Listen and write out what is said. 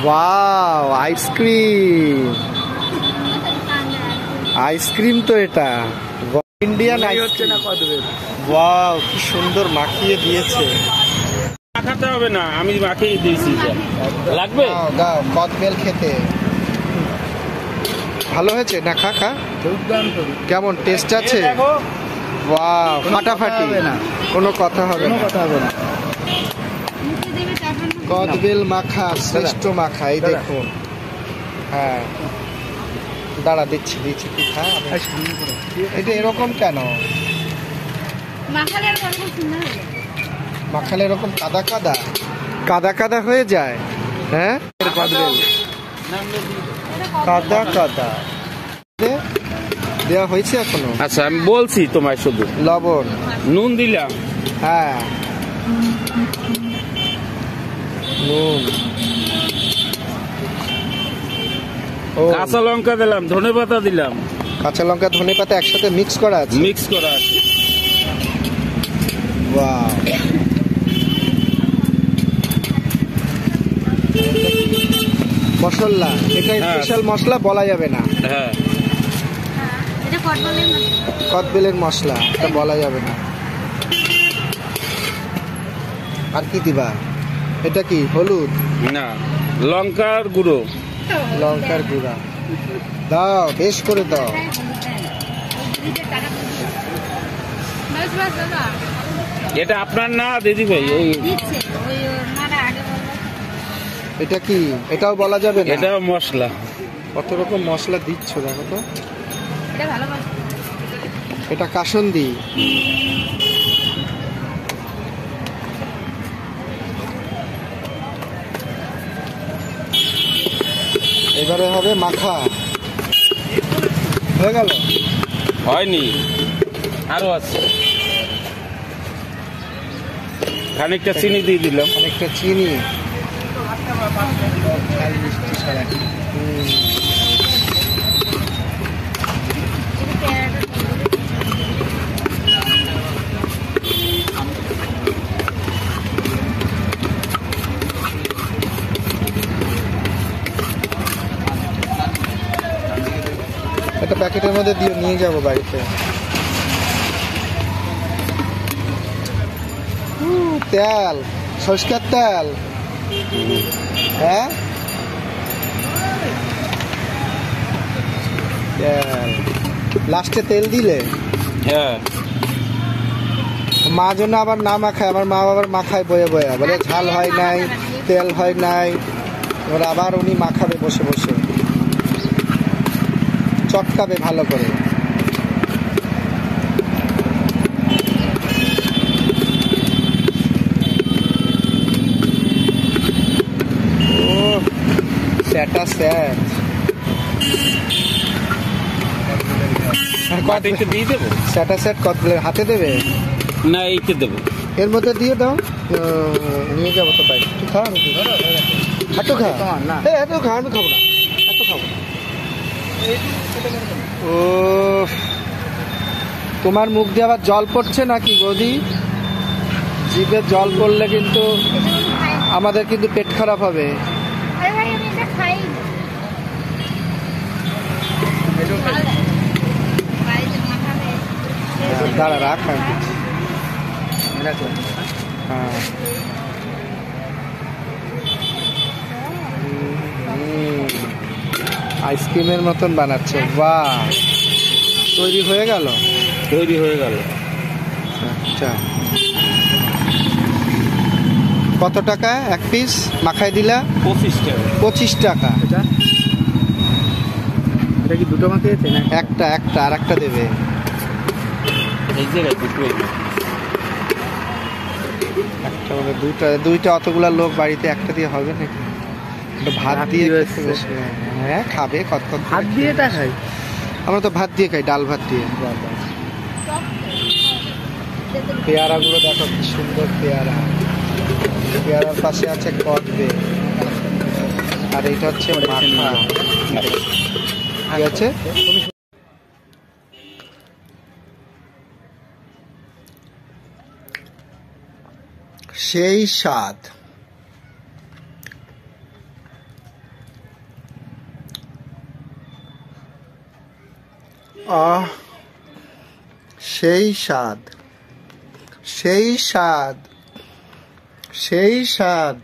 Wow, ice cream. Ice cream তো এটা Indian ice cream. Wow, কি সুন্দর মাখিয়ে দিয়েছে। মাখাতে হবে না, আমি মাখিয়ে দিয়েছি। লাগবে? দাও কদবেল খেতে ভালো হয়েছে না? খা খা, কেমন টেস্ট আছে? ওয়াও, ফাটাফাটি, কোনো কথা হবে না। কদবেল মাখা, শ্রেষ্ঠ মাখা, এই দেখুন। হ্যাঁ, দাঁড়া, দিচ্ছি দিচ্ছি, তুই খা। এটা এরকম কেন? মাখালে এরকম কাদা কাদা কাদা কাদা হয়ে যায়। হ্যাঁ, কদবেল কাদা কাদা দেওয়া হয়েছে এখনো? আচ্ছা, আমি বলছি তোমায়, শুধু লবণ নুন দিলাম। হ্যাঁ, নুন, কাঁচা লঙ্কা দিলাম, ধনেপাতা দিলাম। কাঁচা লঙ্কা ধনেপাতা একসাথে মিক্স করা আছে? মিক্স করা আছে। ওয়াও, মশলা, এটা স্পেশাল মশলা, বলা যাবে না। হ্যাঁ, কদবেলের মশলা, এটা বলা যাবে না। আর কি দিবা? এটা কি হলুদ? না, লঙ্কার গুঁড়ো। লঙ্কার গুঁড়া দাও, বেশ করে দাও। এটা আপনার না দিদি ভাই? এটা কি? এটাও বলা যাবে না। এটা মশলা। কত রকম মশলা দিচ্ছ দেখো তো। এটা কাসুন্দি। এবারে হবে মাখা। হয়ে গেল? হয়নি, আরো আছে। খানিকটা চিনি দিয়ে দিলাম। অনেকটা চিনি। একটা প্যাকেটের মধ্যে দিয়ে নিয়ে যাবো বাড়িতে। তেল, সরষের তেল। হ্যাঁ, লাস্টে তেল দিলে। হ্যাঁ, মা জন্য আবার না মাখায়, আমার মা আবার মাখায় বয়ে বয়ে, বলে ঝাল হয় নাই, তেল হয় নাই। এবার আবার উনি মাখাবে বসে বসে, চটকাবে ভালো করে। স্যাটা স্যাট। দিয়ে দেবো। স্যাটা স্যাট কদবেলের হাতে দেবে না, এইতে দেবো। এর মধ্যে দিয়ে দাও। নিয়ে যাবো তো ভাই, তুই খা। একটু খা, এত খা, আমি খাবো না, এত খাবো না। ও, তোমার মুখ দিয়ে আবার জল পড়ছে নাকি গদি? জিভে জল পড়লে কিন্তু আমাদের কিন্তু পেট খারাপ হবে। দাঁড়া, রাখ। হ্যাঁ, আইসক্রিমের মতন বানাচ্ছে। বাহ, তৈরি হয়ে গেল। তৈরি হয়ে গেল। আচ্ছা, কত টাকা এক পিস মাখায় দিলা? 25 টাকা। 25 টাকা। এটা কি দুটো মাখিয়েছে না? একটা একটা, আর একটা দেবে। এই জায়গায় দুটো। একটা মানে দুইটা অতগুলা লোক বাড়িতে একটা দিয়ে হবে নাকি? ভাত দিয়ে। হ্যাঁ, খাবে কত কত। ভাত দিয়ে এটা খাই? আমরা তো ভাত দিয়ে খাই, ডাল ভাত দিয়ে। পেয়ারাগুলো দেখো, কি সুন্দর পেয়ারা। পেয়ারার পাশে আছে কদবেল, আর এটা হচ্ছে মাখা। ঠিক আছে, সেই স্বাদ। আহ সেই স্বাদ, সেই স্বাদ, সেই স্বাদ।